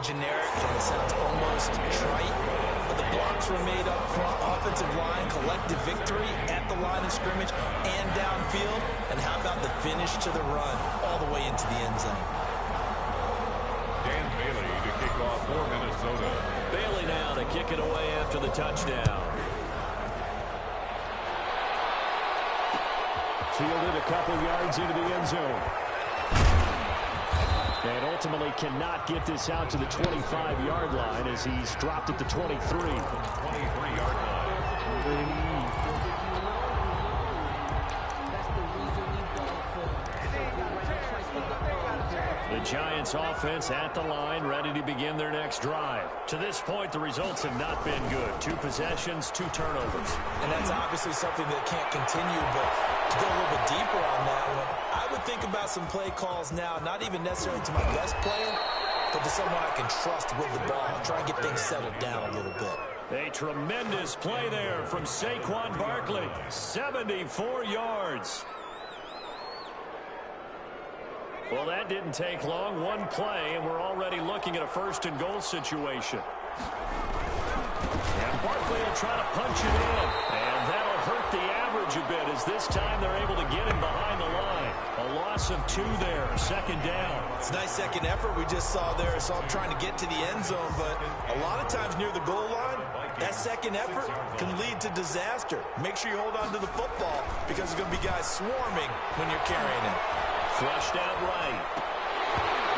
Generic, and it sounds almost trite, but the blocks were made up front. Offensive line, collective victory at the line of scrimmage and downfield. And how about the finish to the run all the way into the end zone? Dan Bailey to kick off for Minnesota. Bailey now to kick it away after the touchdown. Fielded a couple yards into the end zone. And ultimately cannot get this out to the 25-yard line as he's dropped at the 23. 23-yard line. The Giants offense at the line, ready to begin their next drive. To this point, the results have not been good. 2 possessions, 2 turnovers. And that's obviously something that can't continue, but to go a little bit deeper on that one, I would think about some play calls now, not even necessarily to my best player, but to someone I can trust with the ball. Try and get things settled down a little bit. A tremendous play there from Saquon Barkley. 74 yards. Well, that didn't take long. 1 play, and we're already looking at a 1st and goal situation. And Barkley will try to punch it in. And that'll hurt the average a bit as this time they're able to get him behind the line. A loss of 2 there, 2nd down. It's a nice second effort we just saw there. So I'm trying to get to the end zone, but a lot of times near the goal line, that second effort can lead to disaster. Make sure you hold on to the football because there's going to be guys swarming when you're carrying it. Flushed out right.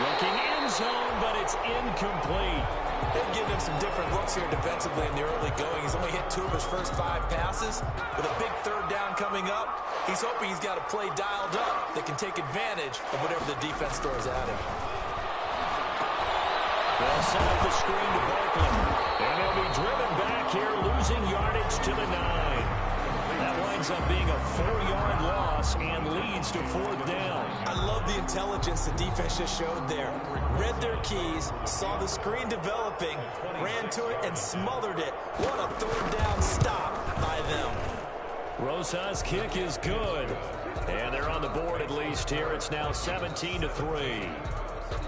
Looking end zone, but it's incomplete. They're giving him some different looks here defensively in the early going. He's only hit 2 of his first 5 passes. With a big 3rd down coming up, he's hoping he's got a play dialed up that can take advantage of whatever the defense throws at him. They'll set up the screen to Barkley. And he'll be driven back here, losing yardage to the 9. That winds up being a 4-yard loss and leads to 4th down. I love the intelligence the defense just showed there. Read their keys, saw the screen developing, ran to it, and smothered it. What a 3rd down stop by them. Rosa's kick is good. And they're on the board at least here. It's now 17-3.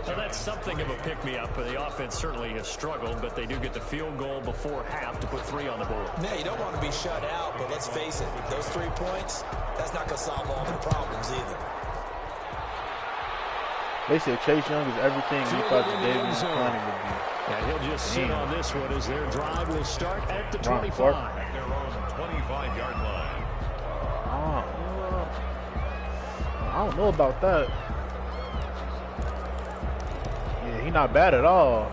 Well, that's something of a pick-me-up. The offense certainly has struggled, but they do get the field goal before half to put 3 on the board. Now, you don't want to be shut out, but let's face it, those 3 points, that's not going to solve all their problems either. They said Chase Young is everything he thought the David Conning would be. And he'll just sit on this one as their drive will start at the 25. At their own 25-yard line. I don't know about that. Yeah, he's not bad at all.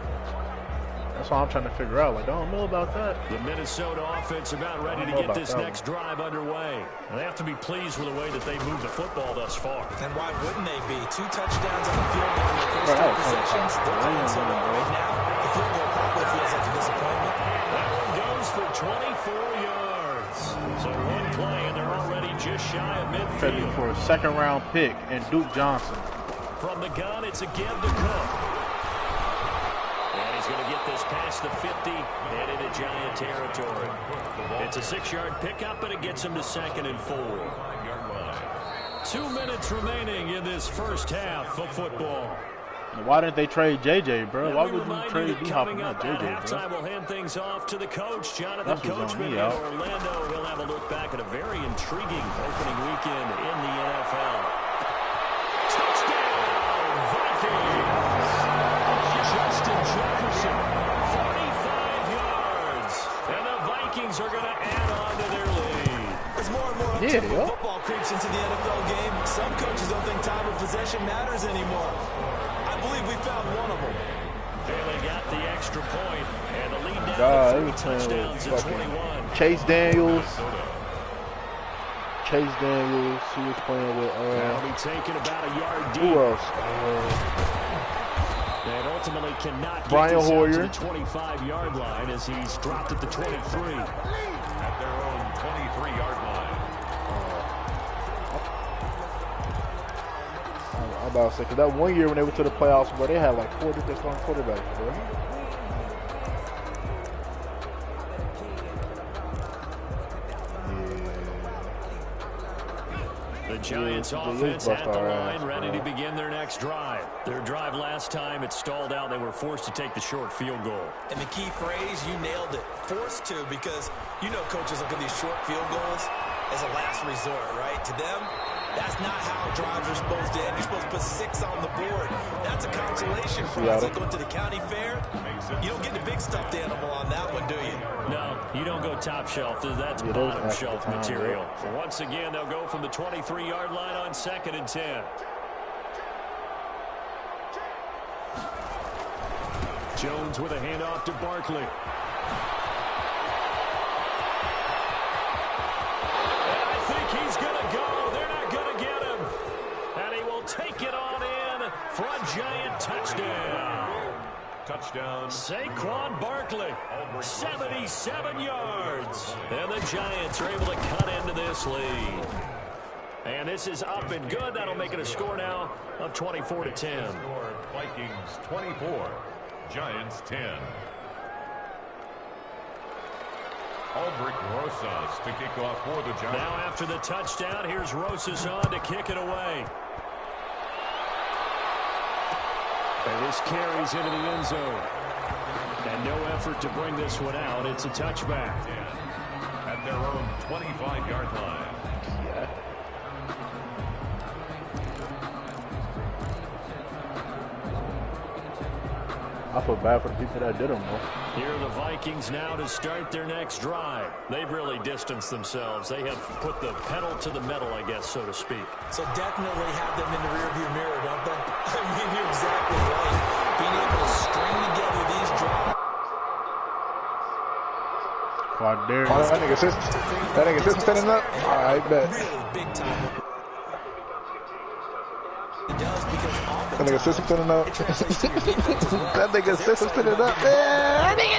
That's all I'm trying to figure out. Like, I don't know about that. The Minnesota offense about ready to get this next drive underway. And they have to be pleased with the way that they moved the football thus far. And why wouldn't they be? 2 touchdowns on the field in their first 2 possessions. They're playing so well right now. The field goal probably feels like a disappointment. That one goes for 24 yards. So 1 play, and they're already just shy of midfield. For a 2nd-round pick and Duke Johnson. From the gun, it's a give to Cook. And he's going to get this past the 50 and into Giant territory. It's a 6-yard pickup, but it gets him to 2nd and 4. 2 minutes remaining in this first half of football. Why didn't they trade JJ, bro? Why would you trade D-Hop and not JJ, halftime, bro? We'll hand things off to the coach, Jonathan Coachman in Orlando. He'll have a look back at a very intriguing opening weekend in the NFL. Touchdown, Vikings! Justin Jefferson, 45 yards. And the Vikings are going to add on to their lead. As more and more up-tempo football creeps into the NFL game, some coaches don't think time of possession matters anymore. I believe we found one of them. They got the extra point, and the lead down to 3 touchdowns at 21. Chase Daniels. He was playing with that'll be taken about a yard deep. Who else? And ultimately cannot Brian get this Hoyer out to the 25-yard line as he's dropped at the 23. At their own 23-yard line. I'm about to say, because that one year when they went to the playoffs, bro, they had like 4 different starting quarterbacks, bro. The Giants offense at the line, ready to begin their next drive. Their drive last time, it stalled out. They were forced to take the short field goal. And the key phrase, you nailed it, forced to, because you know coaches look at these short field goals as a last resort, right? To them, that's not how drives are supposed to end. You're supposed to put 6 on the board. That's a consolation prize. Like going to the county fair, you don't get the big stuffed animal on that one, do you? No, you don't go top shelf. That's bottom shelf material. Once again, they'll go from the 23-yard line on 2nd and 10. Jones with a handoff to Barkley. And I think he's going to go. They're not going to get him. And he will take it on in for a Giant touchdown. Touchdown. Saquon Barkley, 77 yards. And the Giants are able to cut into this lead. And this is up and good. That'll make it a score now of 24-10. Vikings 24, Giants 10. Aldrich Rosas to kick off for the Giants. Now after the touchdown, here's Rosas on to kick it away. And this carries into the end zone. And no effort to bring this one out. It's a touchback. At their own 25-yard line. I feel bad for the people that did them, though. Here are the Vikings now to start their next drive. They've really distanced themselves. They have put the pedal to the metal, I guess, so to speak. So definitely have them in the rearview mirror, don't they? I mean, you're exactly right. Being able to string together these drives. That nigga system setting up? I bet. Really big time. It does because often That nigga system setting up. it translates to your defense as well. That nigga system setting up. That nigga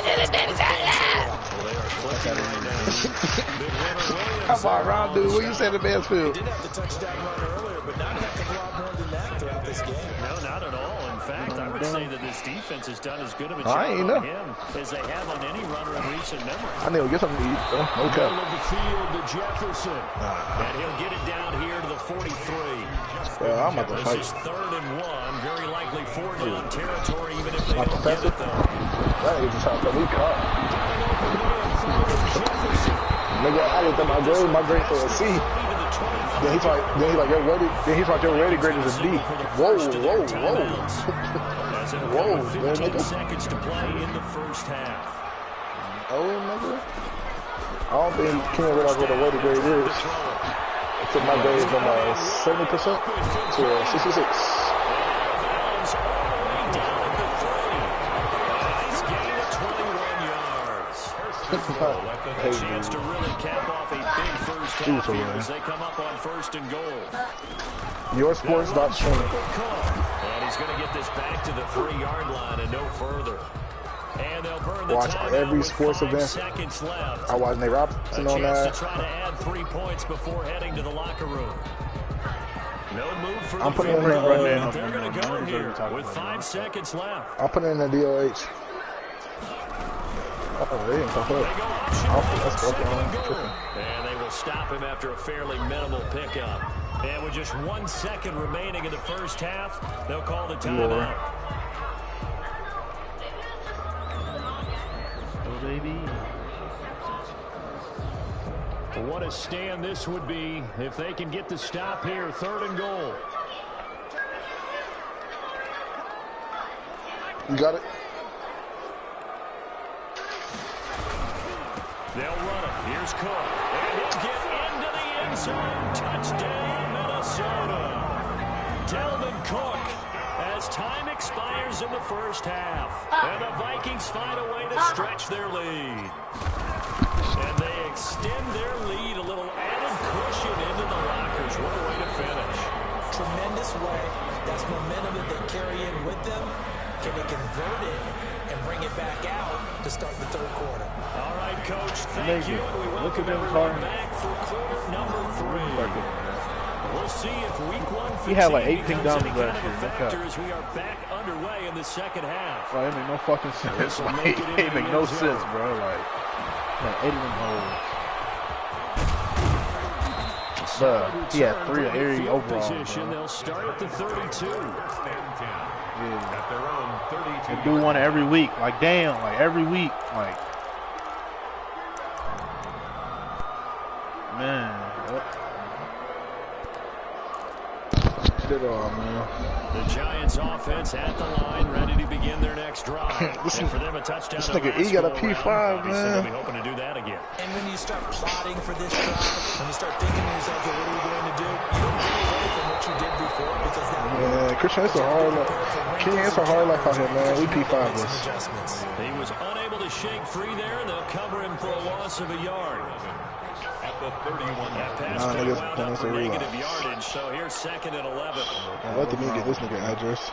Come on, Rob, dude. What you say to Mansfield? He did have the touchdown run earlier, but not have to go out more than that throughout this game. No, not at all. In fact, I would say that this defense has done as good of a job I ain't on know. him as they have on any runner in recent memory. I need to get something to eat, though. No cap. Middle of the field to Jefferson. And he'll get it down here to the 43. I'm about to fight. This is 3rd and 1. Very likely 4-down territory, even if they don't get it, though. That nigga just trying to leak up. Nigga, I looked at my grade for a C. Then he's like, your rated grade is a D. Whoa. Whoa, man, 15 nigga. seconds to play in the first half. Oh, nigga. I don't think Ken realized what a rated grade is. I took my grade from 70% to 66. A chance to really cap off a big first half here as they come up on 1st and goal. YourSports.stream. And he's going to get this back to the 3-yard line and no further. And they'll burn the Watch timeout every with sports 5 event. seconds left. I watched Nate A Robinson on chance that. to try to add 3 points before heading to the locker room. No move for I'm the putting it in field goal. right They're going to go here with 5 seconds left. I'll put it in the DOH. Oh, they didn't pop They up. go option That's right, okay. 2nd and goal. And they will stop him after a fairly minimal pickup. And with just 1 second remaining in the first half, they'll call the timeout. Oh, baby. What a stand this would be if they can get the stop here. 3rd and goal. You got it? They'll run it. Here's Cook. And he'll get into the end zone. Touchdown, Minnesota. Delvin Cook as time expires in the first half. And the Vikings find a way to stretch their lead. And they extend their lead, a little added cushion into the lockers. What a way to finish. Tremendous way. That's momentum that they carry in with them. Can they convert it and bring it back out to start the 3rd quarter? All right, Coach, thank you. And we welcome them everyone cards. back for quarter number 3. We'll see if week 1 He had like 8 becomes pink any diamonds kind last of a year. factor as we are back underway in the second half. Bro, it make no fucking sense. This will Like, make it into it make the no end zone. sense, bro. Like 8 of them holes. solid he had return 3 from every field overall, position. bro. They'll start at the 32. Yeah. At their own 32. They do one every week. Like, damn, like every week. Like, man. Did all, man. The Giants offense at the line, ready to begin their next drive. And for them, a touchdown. This nigga E got a P5, man. They'll be hoping to do that again. And when you start plotting for this drive, when you start thinking to yourself, okay, what are we going to do? You don't get away from what you did before because that. Yeah, Christian, it's a hard life. King, it's a hard life out here, man. We P5-less. He was unable to shake free there, and they'll cover him for a loss of a yard. At the 31. That pass play wound up for negative yardage, so here's 2nd and 11. Let me get this nigga address.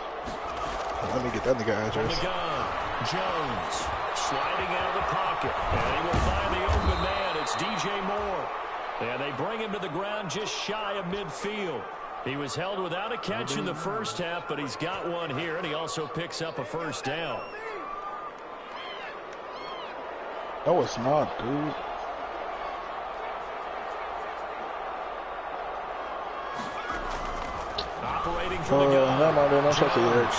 Let me get that nigga From address. the gun, Jones sliding out of the pocket, and he will find the open man. It's DJ Moore. And they bring him to the ground just shy of midfield. He was held without a catch in the first half, but he's got one here, and he also picks up a first down. No, it's not, dude. Operating from the gun. Never mind, don't touch it, Eric.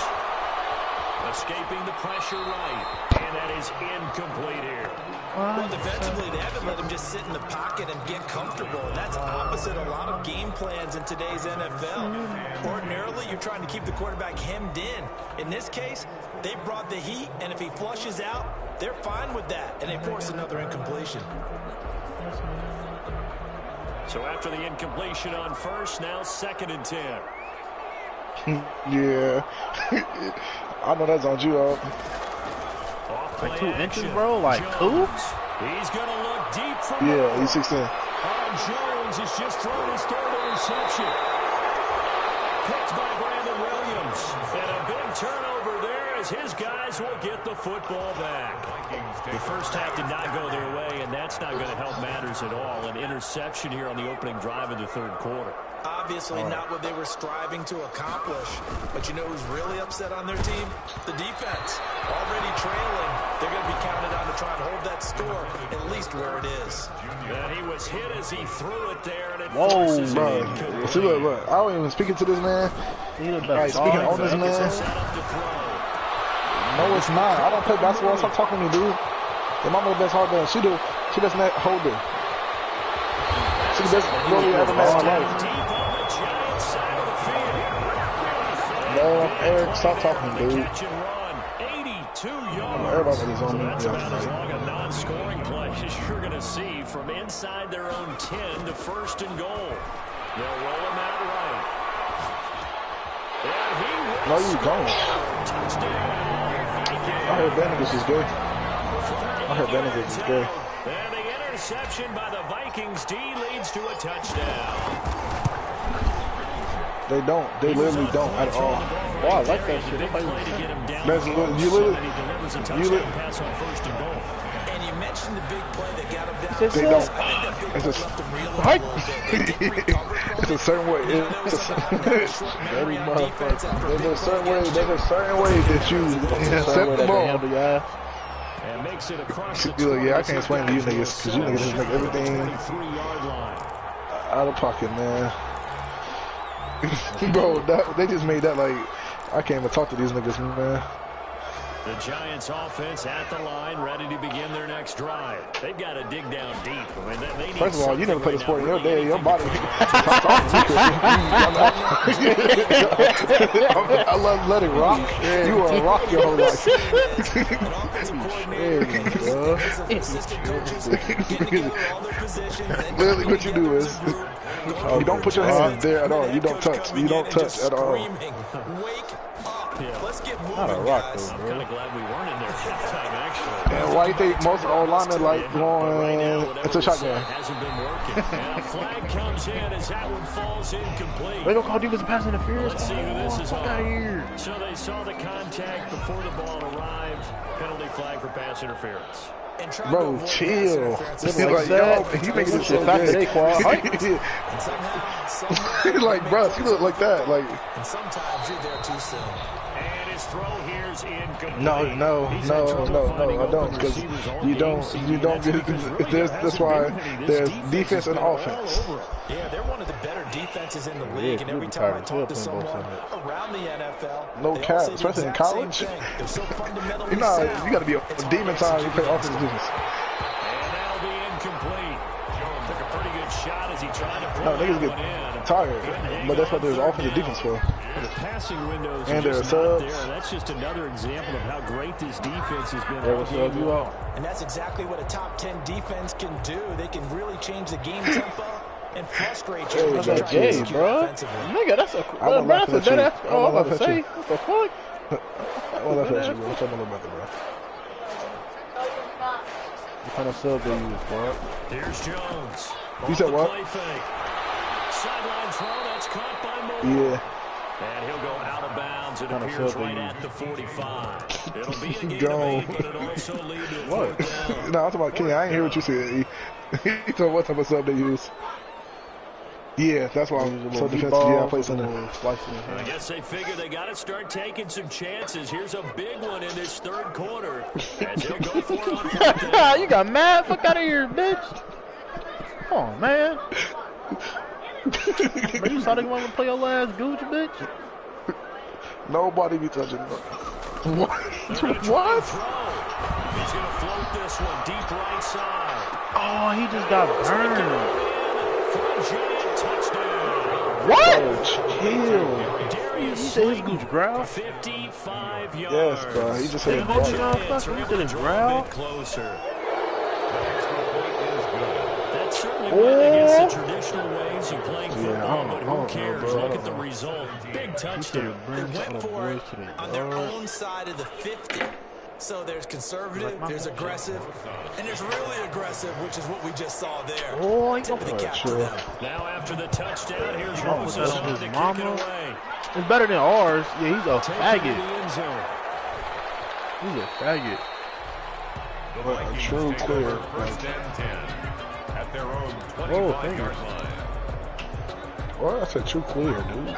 Escaping the pressure right, and that is incomplete here. Well, defensively, they haven't let him just sit in the pocket and get comfortable. That's opposite a lot of game plans in today's NFL. Ordinarily, you're trying to keep the quarterback hemmed in. In this case, they brought the heat, and if he flushes out, they're fine with that, and they force another incompletion. So after the incompletion on first, now 2nd and 10. Yeah. I know that's on you, Like 2 inches, bro? Like 2? He's going to look deep from Yeah, he's 16. Jones has just thrown his 3rd interception. Picked by Brandon Williams. And a big turnover there as his guys will get the football back. The first half did not go their way, and that's not going to help matters at all. An interception here on the opening drive of the 3rd quarter. Obviously not what they were striving to accomplish. But you know who's really upset on their team? The defense. Already trailing. They're going to be counted on to try and hold that score at least where it is. And he was hit as he threw it there, and it Whoa, forces bro. him. See, look. I don't even speaking to this man. Right, speaking on this man. No, it's not. I don't play basketball. Stop talking to me, dude. Your mama the best hard man. She doesn't hold it. She the best really ever made in my life. No, Eric, stop talking, dude. Everybody is on me. That's about as long a non-scoring play as you're going to see from inside their own 10 to 1st and goal. They'll roll him out right. And he No, you don't. I heard Benedict is good. I heard Benedict is good. And the interception by the Vikings D leads to a touchdown. They don't. They literally don't at all. Oh, I like that shit. That's you literally. Pass on 1st and goal. And you mentioned the big play that got him down. They don't. It's a certain way. It's a very motherfucker. There's a certain way. There's a certain way that you accept the ball. And makes it across the Yeah, I can't explain to you niggas because you niggas just make everything out of pocket, man. Bro, they just made that like I can't even talk to these niggas, man. The Giants offense at the line, ready to begin their next drive. They've got to dig down deep. I mean, they need First of all, you never played a sport in your day. Your body. I love letting rock. You are a rock your whole life. Literally, what you do is you don't put your hands there at all. You don't touch. You don't touch at all. Let's get moving, Not a rock, guys. though, I'm bro. kind of glad we weren't in there halftime, actually. And why you think most old linemen like going into shotgun? Hasn't been working. And a flag comes in as that one falls incomplete. They gonna call defensive pass interference. Let's see who this is Fuck out of on. here. So they saw the contact before the ball arrived. Penalty flag for pass interference. And try to Bro, avoid chill. pass He's interference. like, yo, you making this so good. And somehow, He's like, bro, you look like that. Like, and sometimes you're there too soon. And his throw here's incomplete. No, I don't, because you don't get it. That's why there's defense and offense. Yeah, they're one of the better defenses in the league, and every time I talk to someone around the NFL, no cap, especially in college. You got to be a demon time you play offense and defense. And that'll be incomplete. Took a pretty good shot as he tried to No, niggas get tired, but that's what there's offensive defense for. The passing windows and are their just not subs. there. That's just another example of how great this defense has been. And that's exactly what a top 10 defense can do. They can really change the game tempo and frustrate you. That's a J, bro. Nigga, that's a dead ass. Oh, I'm about to say, what the fuck? I want to laugh at you, bro. What's up about that, bro? What kind of sub they use, bro? Here's Jones. You said what? Sideline throw, that's caught by Moore. Yeah. And he'll go out of bounds. It appears right at the 45. It'll be a gain Go. of 8, but it'll also lead to a What? fourth down. No, I'm talking about Kenny. I ain't hear what you said. He told what type of sub they use. Yeah, that's why I'm so defensive. Yeah, I play center. I guess they figure they got to start taking some chances. Here's a big one in this third quarter. As he'll go for it on fourth down. You got mad? Fuck out of here, bitch. Come on, man. Bro, you thought they wanted to play your last gooch, bitch? Nobody be touching me. What? What? He's going to float this one deep right side. Oh, he just got burned. For a giant touchdown. What? Oh, chill. Darius You said his gooch growl? 55 yards. Yes, bro. He just said it. He didn't growl. Closer. That's certainly went against the traditional ways of playing football, but who cares? Look at the result. Big touchdown. They went for it on their own side of the 50. So there's conservative, there's aggressive, and there's really aggressive, which is what we just saw there. Oh, he Tip of the cap to them. Now after the touchdown, here's Moses on to kick it away. It's better than ours. Yeah, he's a Take it to faggot. the end zone. He's a faggot. A true clear. First and 10 at their own Whoa, 25-yard line. Well, that's a true clear, dude.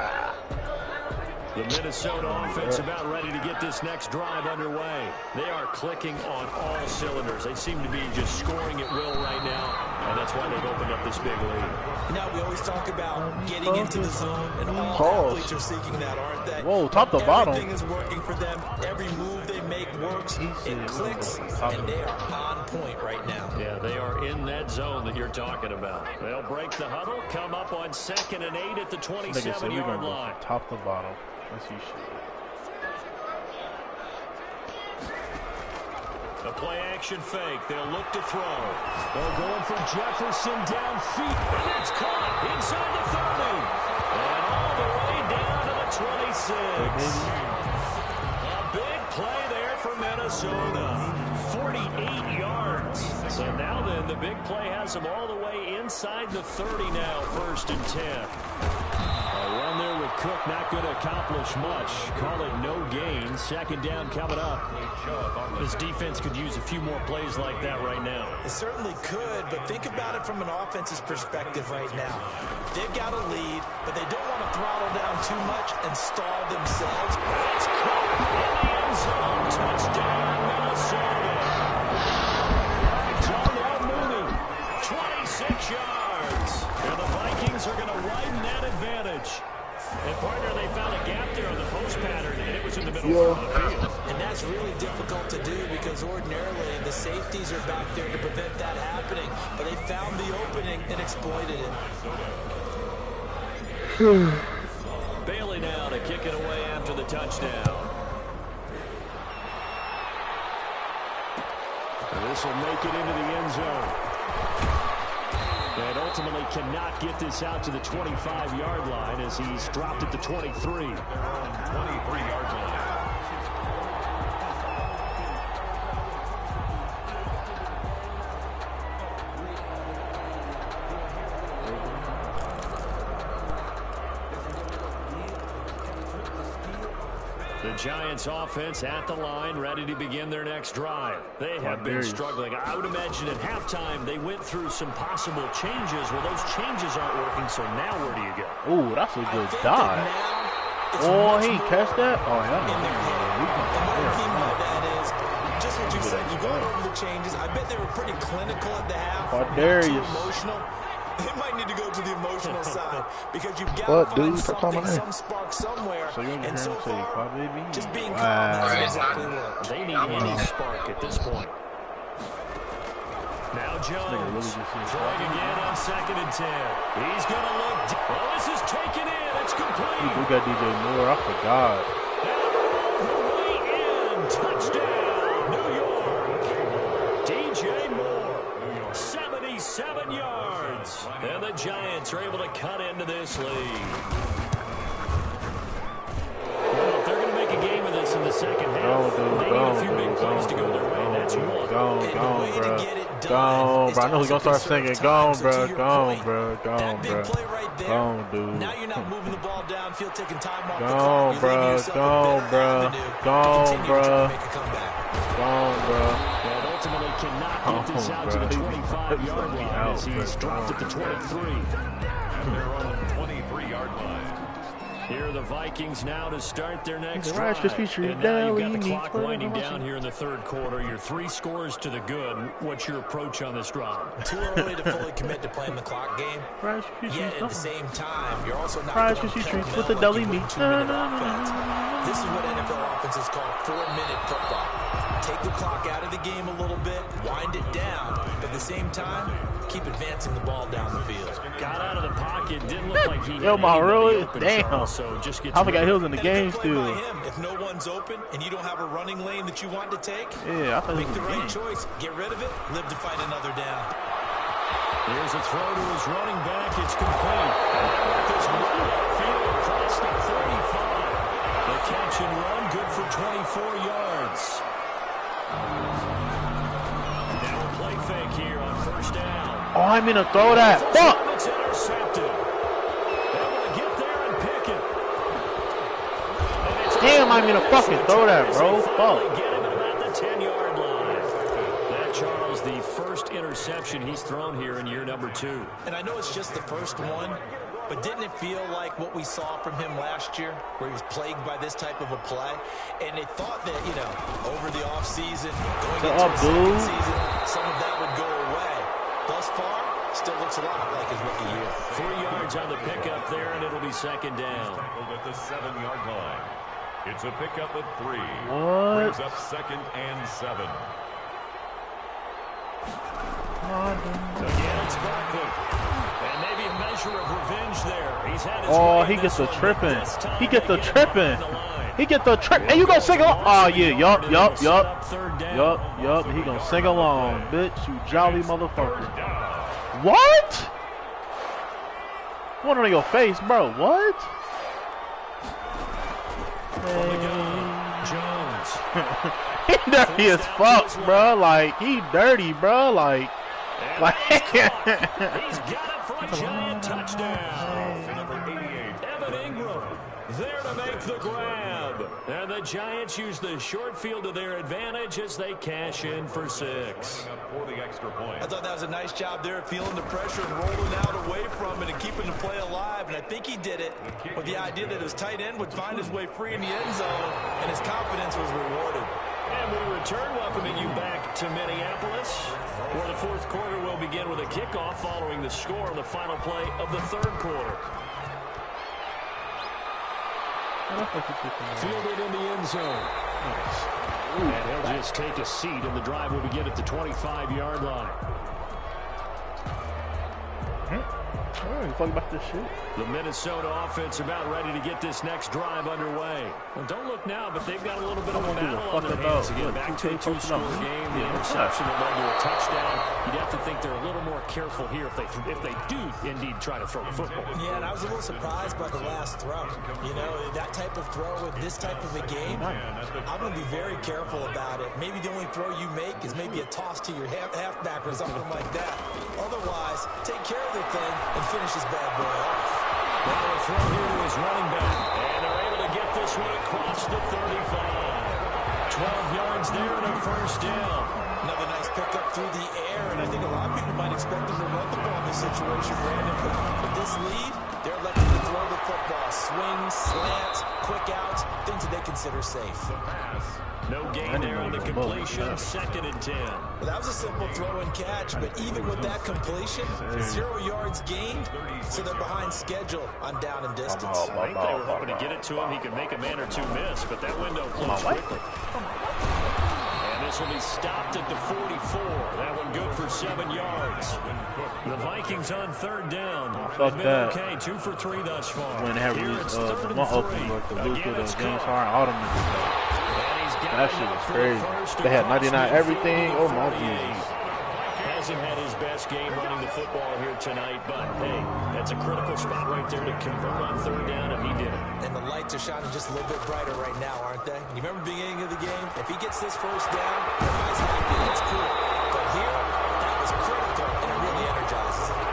The Minnesota offense about ready to get this next drive underway. They are clicking on all cylinders. They seem to be just scoring at will right now, and that's why they've opened up this big lead. Now, we always talk about getting into the zone, and all athletes are seeking that, aren't they? Whoa, top to bottom. Everything is working for them. Every move they make works. It clicks, and they are on point right now. Yeah, they are in that zone that you're talking about. They'll break the huddle, come up on 2nd and 8 at the 27-yard line. Top to bottom. Let's see shit. The play action fake. They'll look to throw. They're going for Jefferson downfield. And it's caught inside the 30. And all the way down to the 26. A big play there for Minnesota. 48 yards. So now then, the big play has them all the way inside the 30 now. 1st and 10. A run there with Cook, not going to accomplish much. Call it no gain. 2nd down coming up. This defense could use a few more plays like that right now. It certainly could, but think about it from an offense's perspective right now. They've got a lead, but they don't want to throttle down too much and stall themselves. It's caught in the end zone. Touchdown, Minnesota. Darnell Mooney, 26 yards. And the Vikings are going to widen that advantage. And partner, they found a gap there on the post pattern, and it was in the middle of the field. And that's really difficult to do because ordinarily the safeties are back there to prevent that happening. But they found the opening and exploited it. Bailey now to kick it away after the touchdown. And this will make it into the end zone. And ultimately cannot get this out to the 25-yard line as he's dropped at the 23. 23-yard line. The Giants offense at the line, ready to begin their next drive. They have been struggling. I would imagine at halftime they went through some possible changes. Well, those changes aren't working, so now where do you go? Ooh, that's a good dive. Oh, he catch that? Oh, yeah. what I mean by that is, just what you said, you go over the changes. I bet they were pretty clinical at the half. How dare you? Emotional. They might need to go to the emotional side because you've got to find something, some spark somewhere. So you're and so far, just being calm wow. hasn't exactly worked. They need any spark at this point. Now Jones throwing again on 2nd and 10. He's going to look. Well, this is taken in. It's complete. We got DJ Moore. I forgot. Way in. Touchdown, New York. DJ Moore, 77 yards. And the Giants are able to cut into this lead. Well, if they're going to make a game of this in the second half, they need a few big plays to go their way. That's one. Gone, bro. Gone, bro. I know he's going to start singing. Gone, bro. Gone, bro. Gone, bro. Gone, dude. Now you're not moving the ball downfield, taking time off the Gone, clock. bro. Gone, bro. Gone, bro. Gone, bro. And ultimately cannot get this out to the 25-yard line as he's dropped at the 23. And they're on the 23-yard line. Here are the Vikings now to start their next drive. And now you've got the clock winding down here in the third quarter. You're 3 scores to the good. What's your approach on this drive? Too early to fully commit to playing the clock game. Yet at the same time, you're also not going to with the deli meat. This is what NFL offenses call 4-minute football. Take the clock out of the game a little bit, wind it down, but at the same time, keep advancing the ball down the field. Got out of the pocket, didn't look like he had really? Damn. Charles, so just get I forgot he was in the game still. If no one's open and you don't have a running lane that you want to take, I thought make the right choice. Get rid of it, live to fight another down. Here's a throw to his running back. It's complete. This field across the 35. The catch and run, good for 24 yards. Now a play fake here on first down. Oh, I mean to throw that. Fuck! It's intercepted. Able to get there and pick it. Damn, I mean to fucking throw that, bro. Fuck. Get him at about the 10-yard line. That, Charles, the first interception he's thrown here in year number 2. And I know it's just the first one, but didn't it feel like what we saw from him last year, where he was plagued by this type of a play? And they thought that, you know, over the offseason, going into the second season, some of that would go away. Thus far, still looks a lot like his rookie year. 3 yards on the pickup there, and it'll be second down. At the 7-yard line. It's a pickup of 3. What? Brings up 2nd and 7. Again, it's Barkley. And maybe a measure of revenge there. He's had his he gets the tripping. He gets the tripping. He gets the trip. And you gonna sing along? Oh yeah, yup. He gonna sing along, bitch. You jolly motherfucker. What? One on your face, bro. What? Jones. He dirty as fuck, bro. Like he dirty, bro. Like. He's got it for a giant touchdown. Evan Ingram there to make the grab. And the Giants use the short field to their advantage as they cash in for 6. For the extra point. I thought that was a nice job there, feeling the pressure and rolling out away from it and keeping the play alive. And I think he did it with the idea that his tight end would find his way free in the end zone, and his confidence was rewarded. And we return, welcoming you back to Minneapolis, where the fourth quarter will begin with a kickoff following the score on the final play of the third quarter. Fielded in the end zone. And he'll just take a seat, and the drive will begin at the 25-yard line. You talking about this shit? The Minnesota offense about ready to get this next drive underway. Well, don't look now, but they've got a little bit of a battle on their hands again. Back to a 2-score game. The interception that led to a touchdown. You'd have to think they're a little more careful here if they do indeed try to throw the football. Yeah, and I was a little surprised by the last throw. You know, that type of throw with this type of a game, I'm going to be very careful about it. Maybe the only throw you make is maybe a toss to your halfback or something like that. Otherwise, take care of the thing and finish this bad boy off. Now a throw here to his running back. And they're able to get this one across the 35. 12 yards there and a first down. Another nice pickup through the air, and I think a lot of people might expect them to run the ball in this situation, Brandon. But with this lead, they're electing to throw the football. Swings, slants, quick outs, things that they consider safe. No gain there on the completion, 2nd and 10. Well, that was a simple throw and catch, but even with that completion, 0 yards gained, so they're behind schedule on down and distance. I think they were hoping to get it to him. He could make a man or two miss, but that window closed quickly. And this will be stopped at the 44. That one good for 7 yards. The Vikings on 3rd down. Fuck that. Okay, 2 for 3 thus far. When they have released the one open look, the Luke with the James Harden automatic. That shit was crazy. They had 99 everything. Oh my Jesus. Hasn't had his best game running the football here tonight, but hey, that's a critical spot right there to convert on 3rd down, and he did it. And the lights are shining just a little bit brighter right now, aren't they? You remember the beginning of the game? If he gets this 1st down, everybody's happy. That's cool. But here, that was critical, and it really energizes him.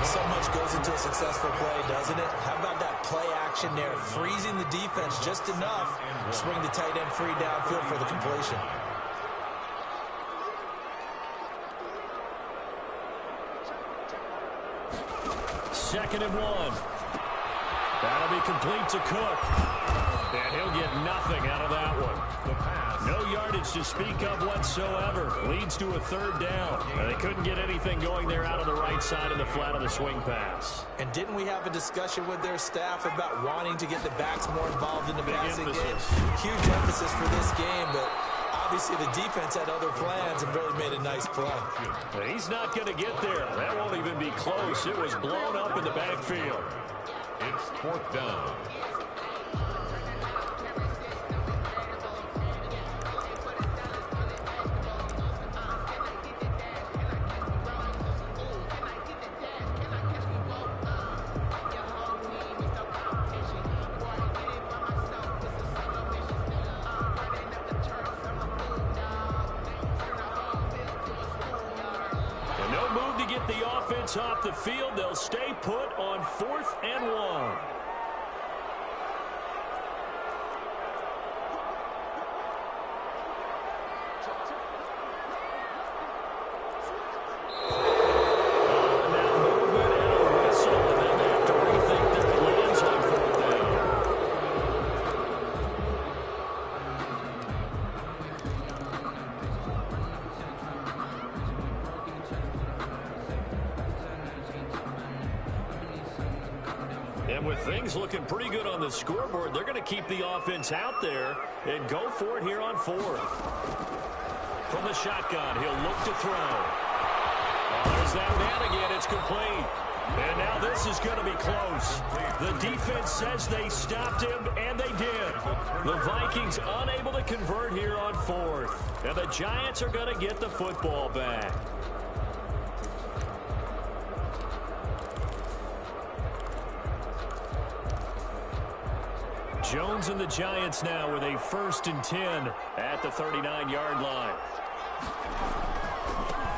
So much goes into a successful play, doesn't it? How about that play action there, freezing the defense just enough to swing the tight end free downfield for the completion. Second and 1. That'll be complete to Cook. And he'll get nothing out of that one. No yardage to speak of whatsoever. Leads to a 3rd down. And they couldn't get anything going there out of the right side of the flat of the swing pass. And didn't we have a discussion with their staff about wanting to get the backs more involved in the passing game? Huge emphasis for this game, but obviously the defense had other plans and really made a nice play. He's not going to get there. That won't even be close. It was blown up in the backfield. It's 4th down. Off the field, they'll stay put on 4th and 1. Things looking pretty good on the scoreboard. They're going to keep the offense out there and go for it here on 4th. From the shotgun, he'll look to throw. There's that man again. It's complete. And now this is going to be close. The defense says they stopped him, and they did. The Vikings unable to convert here on 4th. And the Giants are going to get the football back. Jones and the Giants now with a 1st and 10 at the 39-yard line.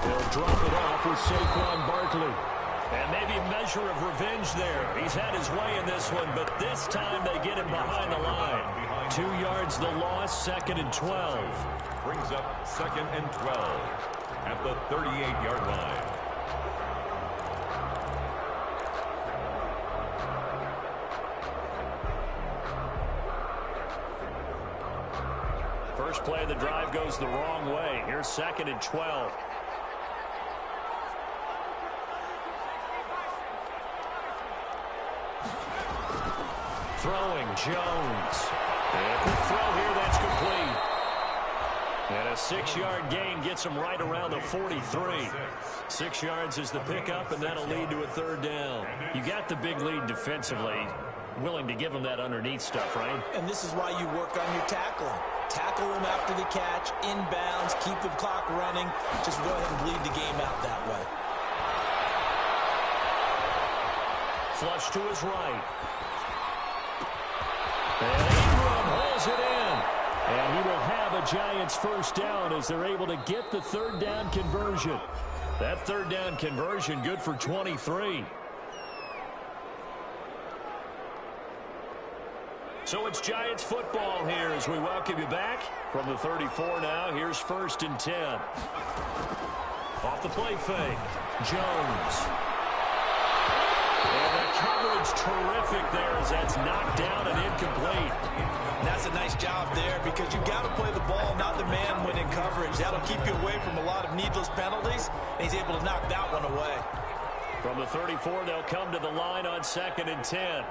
They'll drop it off with Saquon Barkley. And maybe a measure of revenge there. He's had his way in this one, but this time they get him behind the line. 2 yards the loss, 2nd and 12. Brings up 2nd and 12 at the 38-yard line. First play of the drive goes the wrong way. Here's 2nd and 12. Throwing Jones. And a quick throw here, that's complete. And a 6-yard gain gets him right around the 43. 6 yards is the pickup, and that'll lead to a 3rd down. You got the big lead defensively. Willing to give him that underneath stuff, right? And this is why you work on your tackling. Tackle him after the catch, inbounds, keep the clock running. Just go ahead and bleed the game out that way. Flush to his right. And Ingram holds it in. And he will have a Giants 1st down as they're able to get the 3rd down conversion. That 3rd down conversion good for 23. So it's Giants football here as we welcome you back from the 34 now. Here's 1st and 10. Off the play fake. Jones. And the coverage terrific there as that's knocked down and incomplete. And that's a nice job there because you've got to play the ball, not the man when in coverage. That'll keep you away from a lot of needless penalties, and he's able to knock that one away. From the 34, they'll come to the line on 2nd and 10.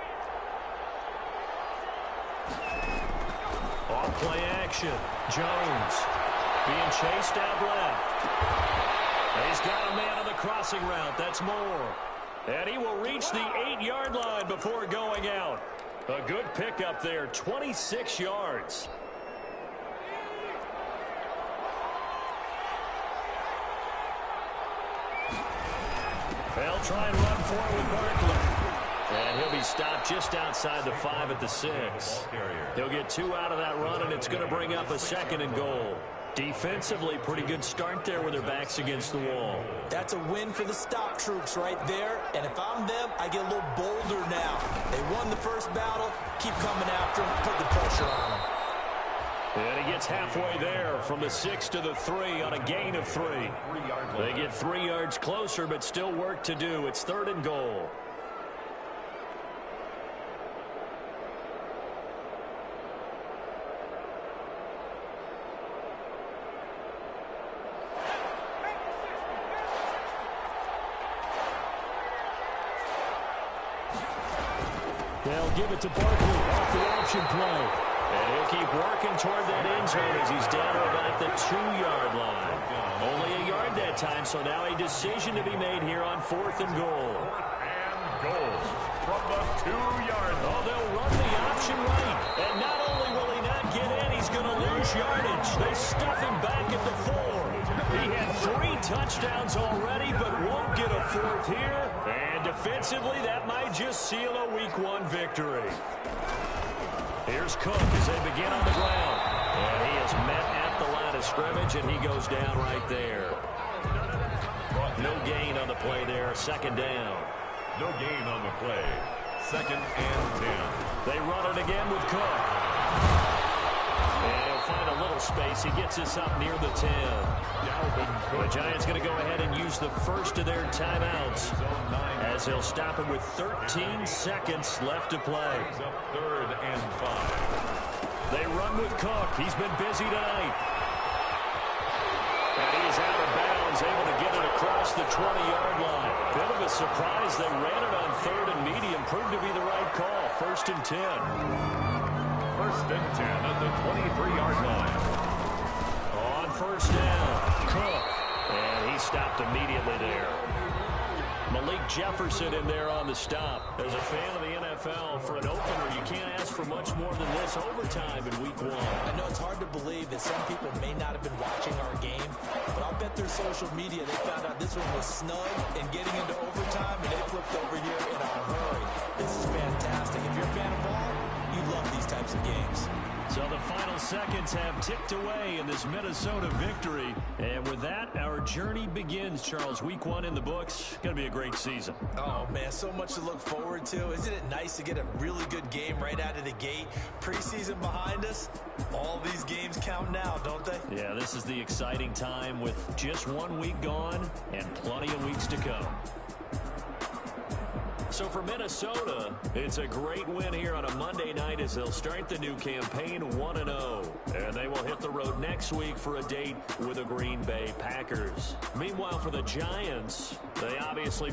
Off play action. Jones being chased out left. He's got a man on the crossing route. That's Moore. And he will reach the 8-yard line before going out. A good pickup there, 26 yards. They'll try and run for it with Barkley. And he'll be stopped just outside the 5 at the 6. He'll get 2 out of that run, and it's going to bring up a 2nd and goal. Defensively, pretty good start there with their backs against the wall. That's a win for the stop troops right there. And if I'm them, I get a little bolder now. They won the first battle. Keep coming after them. Put the pressure on them. And he gets halfway there from the 6 to the 3 on a gain of 3. They get 3 yards closer, but still work to do. It's 3rd and goal. They'll give it to Barkley off the option play. And he'll keep working toward that end zone as he's down to about the 2-yard line. Only a yard that time, so now a decision to be made here on 4th and goal. 4th and goal from the 2-yard line. Oh, they'll run the option right. And not only will he not get in, he's going to lose yardage. They stuff him back at the 4. He had 3 touchdowns already, but won't get a 4th here. And defensively, that might just seal a Week 1 victory. Here's Cook as they begin on the ground. And he is met at the line of scrimmage, and he goes down right there. No gain on the play there. 2nd down. No gain on the play. 2nd and 10. They run it again with Cook. And he'll find a little space. He gets this up near the 10. The Giants going to go ahead and use the first of their timeouts as he'll stop it with 13 seconds left to play. 3rd and 5. They run with Cook. He's been busy tonight. And he is out of bounds, able to get it across the 20-yard line. Bit of a surprise. They ran it on 3rd and medium. Proved to be the right call. 1st and 10. 1st and 10 at the 23-yard line. On 1st down, Cook. And he stopped immediately there. Malik Jefferson in there on the stop. As a fan of the NFL, for an opener, you can't ask for much more than this overtime in Week 1. I know it's hard to believe that some people may not have been watching our game, but I'll bet through social media they found out this one was snug and getting into overtime, and they flipped over here in a hurry. This is fantastic. If you're a fan of ball, you love these types of games. So the final seconds have ticked away in this Minnesota victory. And with that, our journey begins, Charles. Week 1 in the books. Going to be a great season. Oh, man, so much to look forward to. Isn't it nice to get a really good game right out of the gate? Preseason behind us. All these games count now, don't they? Yeah, this is the exciting time with just 1 week gone and plenty of weeks to come. So for Minnesota, it's a great win here on a Monday night as they'll start the new campaign 1-0. And they will hit the road next week for a date with the Green Bay Packers. Meanwhile, for the Giants, they obviously